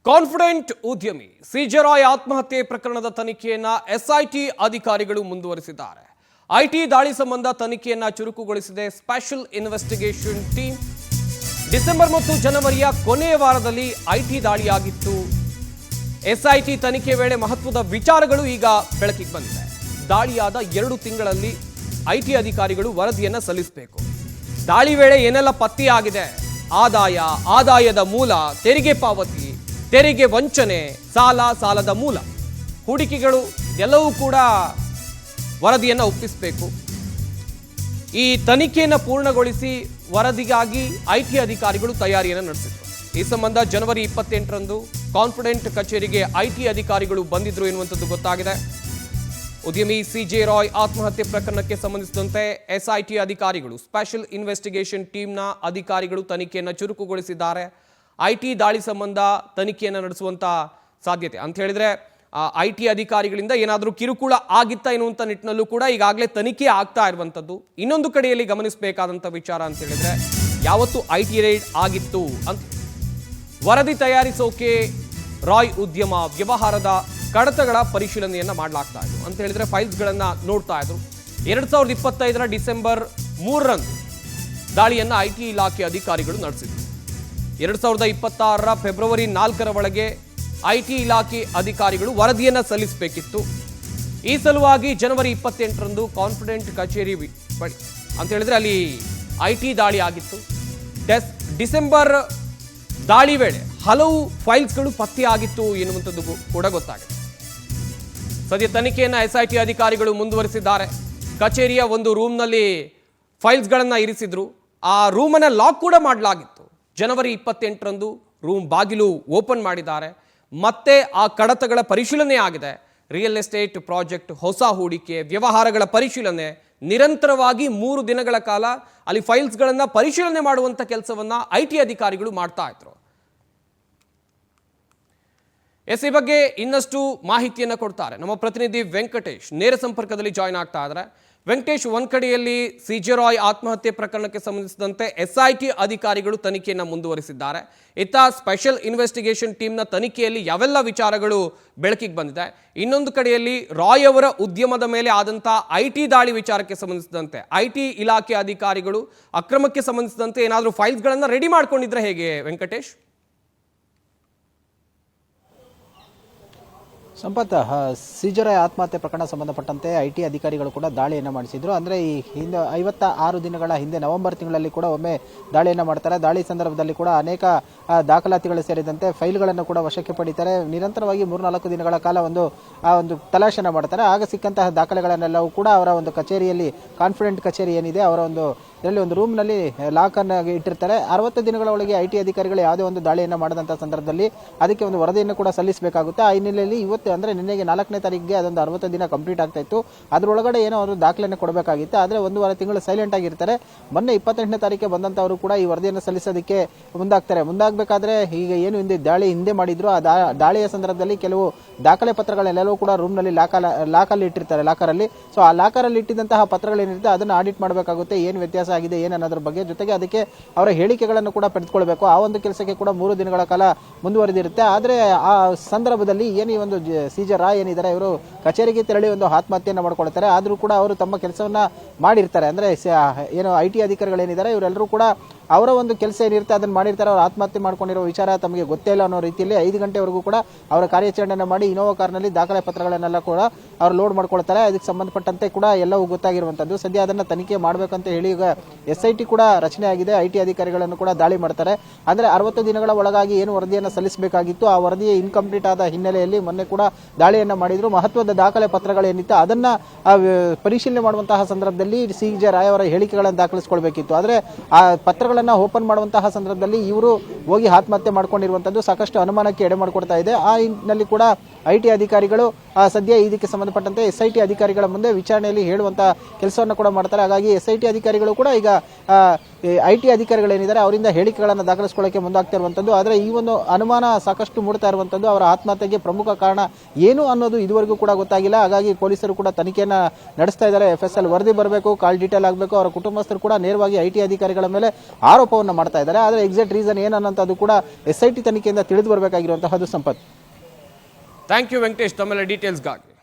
Confident ಉದ್ಯಮಿ ಸಿಜರಾಯ್ ಆತ್ಮಹತ್ಯೆ ಪ್ರಕರಣದ ತನಿಖೆಯನ್ನ ಎಸ್ಐಟಿ ಅಧಿಕಾರಿಗಳು ಮುಂದುವರಿಸಿದ್ದಾರೆ. ಐಟಿ ದಾಳಿ ಸಂಬಂಧ ತನಿಖೆಯನ್ನ ಚುರುಕುಗೊಳಿಸಿದೆ ಸ್ಪೆಷಲ್ ಇನ್ವೆಸ್ಟಿಗೇಷನ್ ಟೀಮ್. ಡಿಸೆಂಬರ್ ಮತ್ತು ಜನವರಿಯ ಕೊನೆಯ ವಾರದಲ್ಲಿ ಐಟಿ ದಾಳಿಯಾಗಿತ್ತು. ಎಸ್ಐಟಿ ತನಿಖೆ ವೇಳೆ ಮಹತ್ವದ ವಿಚಾರಗಳು ಈಗ ಬೆಳಕಿಗೆ ಬಂದಿದೆ. ದಾಳಿಯಾದ 2 ತಿಂಗಳಲ್ಲಿ ಐಟಿ ಅಧಿಕಾರಿಗಳು ವರದಿಯನ್ನ ಸಲ್ಲಿಸಬೇಕು. ದಾಳಿ ವೇಳೆ ಏನೆಲ್ಲ ಪತ್ತೆಯಾಗಿದೆ, ಆದಾಯದ ಮೂಲ, ತೆರಿಗೆ ಪಾವತಿ, ತೆರಿಗೆ ವಂಚನೆ, ಸಾಲದ ಮೂಲ, ಹೂಡಿಕೆಗಳು ಎಲ್ಲವೂ ಕೂಡ ವರದಿಯನ್ನು ಒಪ್ಪಿಸಬೇಕು. ಈ ತನಿಖೆಯನ್ನು ಪೂರ್ಣಗೊಳಿಸಿ ವರದಿಗಾಗಿ ಐಟಿ ಅಧಿಕಾರಿಗಳು ತಯಾರಿಯನ್ನು ನಡೆಸಿದರು. ಈ ಸಂಬಂಧ ಜನವರಿ 28ರಂದು ಕಾನ್ಫಿಡೆಂಟ್ ಕಚೇರಿಗೆ ಐಟಿ ಅಧಿಕಾರಿಗಳು ಬಂದಿದ್ರು ಎನ್ನುವಂಥದ್ದು ಗೊತ್ತಾಗಿದೆ. ಉದ್ಯಮಿ ಸಿಜೆ ರಾಯ್ ಆತ್ಮಹತ್ಯೆ ಪ್ರಕರಣಕ್ಕೆ ಸಂಬಂಧಿಸಿದಂತೆ ಎಸ್ಐಟಿ ಅಧಿಕಾರಿಗಳು ಸ್ಪೆಷಲ್ ಇನ್ವೆಸ್ಟಿಗೇಷನ್ ಟೀಮ್ನ ಅಧಿಕಾರಿಗಳು ತನಿಖೆಯನ್ನು ಚುರುಕುಗೊಳಿಸಿದ್ದಾರೆ. ಐಟಿ ದಾಳಿ ಸಂಬಂಧ ತನಿಖೆಯನ್ನು ನಡೆಸುವಂತ ಸಾಧ್ಯತೆ ಅಂತ ಹೇಳಿದ್ರೆ ಐಟಿ ಅಧಿಕಾರಿಗಳಿಂದ ಏನಾದರೂ ಕಿರುಕುಳ ಆಗಿತ್ತಾ ಎನ್ನುವಂಥ ನಿಟ್ಟಿನಲ್ಲೂ ಕೂಡ ಈಗಾಗಲೇ ತನಿಖೆ ಆಗ್ತಾ ಇರುವಂಥದ್ದು. ಇನ್ನೊಂದು ಕಡೆಯಲ್ಲಿ ಗಮನಿಸಬೇಕಾದಂಥ ವಿಚಾರ ಅಂತ ಹೇಳಿದ್ರೆ ಯಾವತ್ತು ಐಟಿ ರೈಡ್ ಆಗಿತ್ತು ಅಂತ ವರದಿ ತಯಾರಿಸೋಕೆ ರಾಯ್ ಉದ್ಯಮ ವ್ಯವಹಾರದ ಕಡತಗಳ ಪರಿಶೀಲನೆಯನ್ನ ಮಾಡಲಾಗ್ತಾ ಇತ್ತು ಅಂತ ಹೇಳಿದ್ರೆ ಫೈಲ್ಸ್ಗಳನ್ನ ನೋಡ್ತಾ ಇದ್ರು. 2025ರ ಡಿಸೆಂಬರ್ 3ರಂದು ದಾಳಿಯನ್ನ ಐಟಿ ಇಲಾಖೆ ಅಧಿಕಾರಿಗಳು ನಡೆಸಿದ್ರು. 2026ರ ಫೆಬ್ರವರಿ 4ರ ಒಳಗೆ ಐಟಿ ಇಲಾಖೆ ಅಧಿಕಾರಿಗಳು ವರದಿಯನ್ನ ಸಲ್ಲಿಸಬೇಕಿತ್ತು. ಈ ಸಲುವಾಗಿ ಜನವರಿ 28ರಂದು ಕಾನ್ಫಿಡೆಂಟ್ ಕಚೇರಿ ಬಳಿ ಅಂತ ಹೇಳಿದ್ರೆ ಅಲ್ಲಿ ಐಟಿ ದಾಳಿ ಆಗಿತ್ತು. ಡಿಸೆಂಬರ್ ದಾಳಿ ವೇಳೆ ಹಲವು ಫೈಲ್ಸ್ಗಳು ಪತ್ತೆಯಾಗಿತ್ತು ಎನ್ನುವಂಥದ್ದು ಕೂಡ ಗೊತ್ತಾಗಿದೆ. ಸದ್ಯ ತನಿಖೆಯನ್ನು ಎಸ್ಐಟಿ ಅಧಿಕಾರಿಗಳು ಮುಂದುವರಿಸಿದ್ದಾರೆ. ಕಚೇರಿಯ ಒಂದು ರೂಮ್ನಲ್ಲಿ ಫೈಲ್ಸ್ಗಳನ್ನು ಇರಿಸಿದ್ರು. ಆ ರೂಮನ್ನು ಲಾಕ್ ಕೂಡ ಮಾಡಲಾಗಿತ್ತು. ಜನವರಿ 28ರಂದು ರೂಮ್ ಬಾಗಿಲು ಓಪನ್ ಮಾಡಿದ್ದಾರೆ. ಮತ್ತೆ ಆ ಕಡತಗಳ ಪರಿಶೀಲನೆ ಆಗಿದೆ. ರಿಯಲ್ ಎಸ್ಟೇಟ್ ಪ್ರಾಜೆಕ್ಟ್, ಹೊಸ ಹೂಡಿಕೆ, ವ್ಯವಹಾರಗಳ ಪರಿಶೀಲನೆ ನಿರಂತರವಾಗಿ 3 ದಿನಗಳ ಕಾಲ ಅಲ್ಲಿ ಫೈಲ್ಸ್ಗಳನ್ನು ಪರಿಶೀಲನೆ ಮಾಡುವಂಥ ಕೆಲಸವನ್ನ ಐಟಿ ಅಧಿಕಾರಿಗಳು ಮಾಡ್ತಾ ಇದ್ರು. ಈ ಬಗ್ಗೆ ಇನ್ನಷ್ಟು ಮಾಹಿತಿಯನ್ನು ಕೊಡ್ತಾರೆ ನಮ್ಮ ಪ್ರತಿನಿಧಿ ವೆಂಕಟೇಶ್. ನೇರ ಸಂಪರ್ಕದಲ್ಲಿ ಜಾಯ್ನ್ ಆಗ್ತಾ ಇದ್ದಾರೆ. ವೆಂಕಟೇಶ್, ಒಂದ್ ಕಡೆಯಲ್ಲಿ ಸಿಜೆ ರಾಯ್ ಆತ್ಮಹತ್ಯೆ ಪ್ರಕರಣಕ್ಕೆ ಸಂಬಂಧಿಸಿದಂತೆ ಎಸ್ಐಟಿ ಅಧಿಕಾರಿಗಳು ತನಿಖೆಯನ್ನು ಮುಂದುವರಿಸಿದ್ದಾರೆ. ಇತ್ತ ಸ್ಪೆಷಲ್ ಇನ್ವೆಸ್ಟಿಗೇಷನ್ ಟೀಮ್ನ ತನಿಖೆಯಲ್ಲಿ ಯಾವೆಲ್ಲ ವಿಚಾರಗಳು ಬೆಳಕಿಗೆ ಬಂದಿದೆ. ಇನ್ನೊಂದು ಕಡೆಯಲ್ಲಿ ರಾಯ್ ಅವರ ಉದ್ಯಮದ ಮೇಲೆ ಆದಂಥ ಐಟಿ ದಾಳಿ ವಿಚಾರಕ್ಕೆ ಸಂಬಂಧಿಸಿದಂತೆ ಐಟಿ ಇಲಾಖೆ ಅಧಿಕಾರಿಗಳು ಅಕ್ರಮಕ್ಕೆ ಸಂಬಂಧಿಸಿದಂತೆ ಏನಾದರೂ ಫೈಲ್ಸ್ಗಳನ್ನು ರೆಡಿ ಮಾಡ್ಕೊಂಡಿದ್ರೆ ಹೇಗೆ ವೆಂಕಟೇಶ್? ಸಂಪತ್, ಸಿಜೆ ರಾಯ್ ಆತ್ಮಹತ್ಯೆ ಪ್ರಕರಣ ಸಂಬಂಧಪಟ್ಟಂತೆ ಐಟಿ ಅಧಿಕಾರಿಗಳು ಕೂಡ ದಾಳಿಯನ್ನು ಮಾಡಿಸಿದ್ರು. ಅಂದರೆ ಈ ಹಿಂದೆ 56 ದಿನಗಳ ಹಿಂದೆ ನವೆಂಬರ್ ತಿಂಗಳಲ್ಲಿ ಕೂಡ ಒಮ್ಮೆ ದಾಳಿಯನ್ನು ಮಾಡ್ತಾರೆ. ದಾಳಿ ಸಂದರ್ಭದಲ್ಲಿ ಕೂಡ ಅನೇಕ ದಾಖಲಾತಿಗಳು ಸೇರಿದಂತೆ ಫೈಲ್ಗಳನ್ನು ಕೂಡ ವಶಕ್ಕೆ ಪಡಿತಾರೆ. ನಿರಂತರವಾಗಿ 3-4 ದಿನಗಳ ಕಾಲ ಒಂದು ತಲಾಶೆಯನ್ನು ಮಾಡ್ತಾರೆ. ಆಗ ಸಿಕ್ಕಂತಹ ದಾಖಲೆಗಳನ್ನೆಲ್ಲವೂ ಕೂಡ ಅವರ ಒಂದು ಕಚೇರಿಯಲ್ಲಿ, ಕಾನ್ಫಿಡೆಂಟ್ ಕಚೇರಿ ಏನಿದೆ ಅವರ ಇದರಲ್ಲಿ ಒಂದು ರೂಮ್ನಲ್ಲಿ ಲಾಕ್ ಅನ್ನು ಇಟ್ಟಿರ್ತಾರೆ. 60 ದಿನಗಳ ಒಳಗೆ ಐಟಿ ಅಧಿಕಾರಿಗಳು ಯಾವುದೇ ಒಂದು ದಾಳಿಯನ್ನು ಮಾಡಿದಂತಹ ಸಂದರ್ಭದಲ್ಲಿ ಅದಕ್ಕೆ ಒಂದು ವರದಿಯನ್ನು ಕೂಡ ಸಲ್ಲಿಸಬೇಕಾಗುತ್ತೆ. ಆ ಹಿನ್ನೆಲೆಯಲ್ಲಿ ಇವತ್ತು ಅಂದ್ರೆ ನಿನ್ನೆಗೆ 4ನೇ ತಾರೀಕಿಗೆ ಅದೊಂದು 60 ದಿನ ಕಂಪ್ಲೀಟ್ ಆಗ್ತಾ ಇತ್ತು. ಅದರೊಳಗಡೆ ಏನೋ ಅವರು ದಾಖಲೆಯನ್ನು ಕೊಡಬೇಕಾಗಿತ್ತು. ಆದರೆ 1 ತಿಂಗಳು ಸೈಲೆಂಟ್ ಆಗಿರ್ತಾರೆ. ಮೊನ್ನೆ 28ನೇ ತಾರೀಕಿಗೆ ಬಂದಂತವರು ಕೂಡ ಈ ವರದಿಯನ್ನು ಸಲ್ಲಿಸೋದಕ್ಕೆ ಮುಂದಾಗಬೇಕಾದ್ರೆ ಈಗ ಏನು ಹಿಂದೆ ಮಾಡಿದ್ರು ಆ ದಾಳಿಯ ಸಂದರ್ಭದಲ್ಲಿ ಕೆಲವು ದಾಖಲೆ ಪತ್ರಗಳನ್ನೆಲ್ಲವೂ ಕೂಡ ರೂಮ್ನಲ್ಲಿ ಲಾಕಲ್ಲಿ ಇಟ್ಟಿರ್ತಾರೆ, ಲಾಕರಲ್ಲಿ. ಸೊ ಆ ಲಾಕರಲ್ಲಿ ಇಟ್ಟಿದ್ದಂತಹ ಪತ್ರಗಳೇನಿರುತ್ತೆ ಅದನ್ನು ಆಡಿಟ್ ಮಾಡಬೇಕಾಗುತ್ತೆ. ಏನು ವ್ಯತ್ಯಾಸ ಆಗಿದೆ ಏನು ಅನ್ನೋದ್ರ ಬಗ್ಗೆ, ಜೊತೆಗೆ ಅದಕ್ಕೆ ಅವರ ಹೇಳಿಕೆಗಳನ್ನು ಕೂಡ ಪಡೆದುಕೊಳ್ಬೇಕು. ಆ ಒಂದು ಕೆಲಸಕ್ಕೆ ಕೂಡ 3 ದಿನಗಳ ಕಾಲ ಮುಂದುವರೆದಿರುತ್ತೆ. ಆದರೆ ಆ ಸಂದರ್ಭದಲ್ಲಿ ಏನು ಈ ಒಂದು ಸಿಜೆ ರಾಯ್ ಏನಿದ್ದಾರೆ ಇವರು ಕಚೇರಿಗೆ ತೆರಳಿ ಒಂದು ಆತ್ಮಹತ್ಯೆಯನ್ನು ಮಾಡ್ಕೊಳ್ತಾರೆ. ಆದರೂ ಕೂಡ ಅವರು ತಮ್ಮ ಕೆಲಸವನ್ನ ಮಾಡಿರ್ತಾರೆ. ಅಂದ್ರೆ ಏನು ಐಟಿ ಅಧಿಕಾರಿಗಳೇನಿದ್ದಾರೆ ಇವರೆಲ್ಲರೂ ಕೂಡ ಅವರ ಒಂದು ಕೆಲಸ ಏನಿರುತ್ತೆ ಅದನ್ನು ಮಾಡಿರ್ತಾರೆ. ಅವರು ಆತ್ಮಹತ್ಯೆ ಮಾಡ್ಕೊಂಡಿರೋ ವಿಚಾರ ತಮಗೆ ಗೊತ್ತೇ ಇಲ್ಲ ಅನ್ನೋ ರೀತಿಯಲ್ಲಿ 5 ಗಂಟೆವರೆಗೂ ಕೂಡ ಅವರ ಕಾರ್ಯಾಚರಣೆಯನ್ನು ಮಾಡಿ ಇನೋವಾ ಕಾರ್ನಲ್ಲಿ ದಾಖಲೆ ಪತ್ರಗಳನ್ನೆಲ್ಲ ಕೂಡ ಅವರು ಲೋಡ್ ಮಾಡ್ಕೊಳ್ತಾರೆ. ಅದಕ್ಕೆ ಸಂಬಂಧಪಟ್ಟಂತೆ ಕೂಡ ಎಲ್ಲವೂ ಗೊತ್ತಾಗಿರುವಂತದ್ದು. ಸದ್ಯ ಅದನ್ನ ತನಿಖೆ ಮಾಡಬೇಕಂತ ಹೇಳಿ ಈಗ ಎಸ್ಐಟಿ ಕೂಡ ರಚನೆ ಆಗಿದೆ. ಐಟಿ ಅಧಿಕಾರಿಗಳನ್ನು ಕೂಡ ದಾಳಿ ಮಾಡ್ತಾರೆ. ಅಂದ್ರೆ 60 ದಿನಗಳ ಒಳಗಾಗಿ ಏನು ವರದಿಯನ್ನು ಸಲ್ಲಿಸಬೇಕಾಗಿತ್ತು ಆ ವರದಿ ಇನ್ಕಂಪ್ಲೀಟ್ ಆದ ಹಿನ್ನೆಲೆಯಲ್ಲಿ ಮೊನ್ನೆ ಕೂಡ ದಾಳಿಯನ್ನ ಮಾಡಿದ್ರು. ಮಹತ್ವದ ದಾಖಲೆ ಪತ್ರಗಳೇನಿತ್ತು ಅದನ್ನ ಪರಿಶೀಲನೆ ಮಾಡುವಂತಹ ಸಂದರ್ಭದಲ್ಲಿ ಸಿಜೆ ರಾಯ್ ಅವರ ಹೇಳಿಕೆಗಳನ್ನು ದಾಖಲಿಸಿಕೊಳ್ಬೇಕಿತ್ತು. ಆದ್ರೆ ಆ ಪತ್ರಗಳನ್ನ ಓಪನ್ ಮಾಡುವಂತಹ ಸಂದರ್ಭದಲ್ಲಿ ಇವರು ಹೋಗಿ ಆತ್ಮಹತ್ಯೆ ಮಾಡ್ಕೊಂಡಿರುವಂತದ್ದು ಸಾಕಷ್ಟು ಅನುಮಾನಕ್ಕೆ ಎಡೆ ಮಾಡಿಕೊಡ್ತಾ ಇದೆ. ಆ ಹಿನ್ನೆಲೆಯಲ್ಲಿ ಕೂಡ ಐಟಿ ಅಧಿಕಾರಿಗಳು ಸದ್ಯ ಇದಕ್ಕೆ ಸಂಬಂಧಪಟ್ಟಂತೆ ಎಸ್ಐಟಿ ಅಧಿಕಾರಿಗಳ ಮುಂದೆ ವಿಚಾರಣೆಯಲ್ಲಿ ಹೇಳುವಂತ ಕೆಲಸವನ್ನು ಕೂಡ ಮಾಡ್ತಾರೆ. ಹಾಗಾಗಿ ಎಸ್ಐಟಿ ಅಧಿಕಾರಿಗಳು ಕೂಡ ಈಗ ಐಟಿ ಅಧಿಕಾರಿಗಳೇನಿದ್ದಾರೆ ಅವರಿಂದ ಹೇಳಿಕೆಗಳನ್ನು ದಾಖಲಿಸಿಕೊಳ್ಳಕ್ಕೆ ಮುಂದಾಗ್ತಿರುವಂತದ್ದು. ಆದರೆ ಈ ಒಂದು ಅನುಮಾನ ಸಾಕಷ್ಟು ಮೂಡ್ತಾ ಇರುವಂತದ್ದು. ಅವರ ಆತ್ಮಹತ್ಯೆಗೆ ಪ್ರಮುಖ ಕಾರಣ ಏನು ಅನ್ನೋದು ಇದುವರೆಗೂ ಕೂಡ ಗೊತ್ತಾಗಿಲ್ಲ. ಹಾಗಾಗಿ ಪೊಲೀಸರು ಕೂಡ ತನಿಖೆಯನ್ನ ನಡೆಸ್ತಾ ಇದ್ದಾರೆ. FSL ವರದಿ ಬರಬೇಕು, ಕಾಲ್ ಡೀಟೇಲ್ ಆಗಬೇಕು. ಅವರ ಕುಟುಂಬಸ್ಥರು ಕೂಡ ನೇರವಾಗಿ ಐಟಿ ಅಧಿಕಾರಿಗಳ ಮೇಲೆ ಆರೋಪವನ್ನು ಮಾಡ್ತಾ ಇದ್ದಾರೆ. ಆದರೆ ಎಕ್ಸಾಕ್ಟ್ ರೀಸನ್ ಏನನ್ನೋಂಥದ್ದು ಕೂಡ SIT ತನಿಖೆಯಿಂದ ತಿಳಿದು ಬರಬೇಕಾಗಿರುವಂತಹದ್ದು ಸಂಪತ್. ಥ್ಯಾಂಕ್ ಯು ವೆಂಕಟೇಶ್, ತಮ್ಮೆಲ್ಲ ಡೀಟೇಲ್ಸ್ಗಾಗಿ.